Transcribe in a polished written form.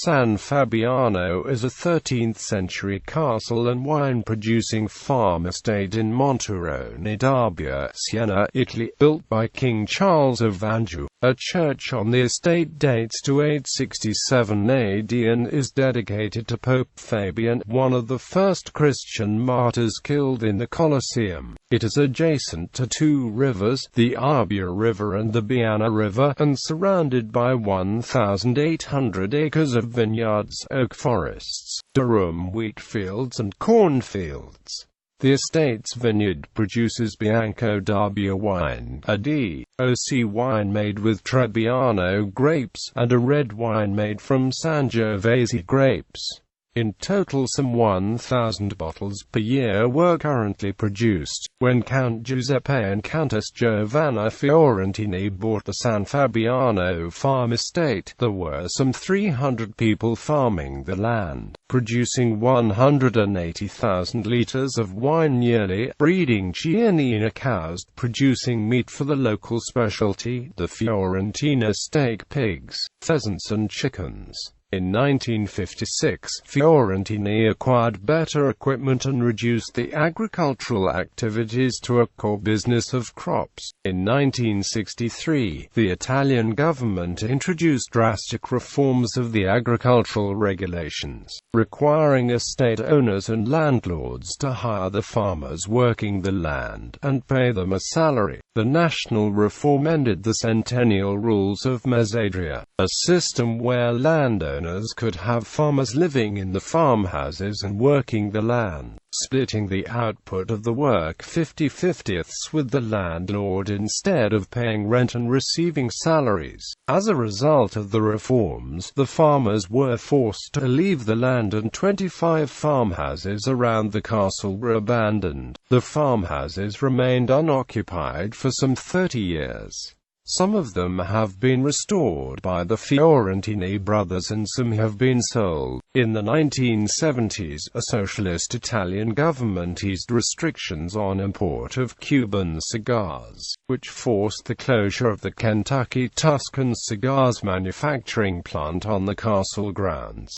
San Fabiano is a 13th-century castle and wine-producing farm estate in Monteroni, Arbia, Siena, Italy, built by King Charles of Anjou. A church on the estate dates to 867 AD and is dedicated to Pope Fabian, one of the first Christian martyrs killed in the Coliseum. It is adjacent to two rivers, the Arbia River and the Biena River, and surrounded by 1,800 acres of vineyards, oak forests, durum wheat fields and cornfields. The estate's vineyard produces Bianco d'Arbia wine, a D.O.C wine made with Trebbiano grapes, and a red wine made from Sangiovese grapes. In total some 1,000 bottles per year were currently produced. When Count Giuseppe and Countess Giovanna Fiorentini bought the San Fabiano farm estate, there were some 300 people farming the land, producing 180,000 liters of wine yearly, breeding Chianina cows, producing meat for the local specialty, the Fiorentina steak pigs, pheasants and chickens. In 1956, Fiorentini acquired better equipment and reduced the agricultural activities to a core business of crops. In 1963, the Italian government introduced drastic reforms of the agricultural regulations, requiring estate owners and landlords to hire the farmers working the land, and pay them a salary. The national reform ended the centennial rules of mezzadria, a system where landowners could have farmers living in the farmhouses and working the land, splitting the output of the work 50/50 with the landlord instead of paying rent and receiving salaries. As a result of the reforms, the farmers were forced to leave the land and 25 farmhouses around the castle were abandoned. The farmhouses remained unoccupied for some 30 years. Some of them have been restored by the Fiorentini brothers and some have been sold. In the 1970s, a socialist Italian government eased restrictions on import of Cuban cigars, which forced the closure of the Kentucky Tuscan cigars manufacturing plant on the castle grounds.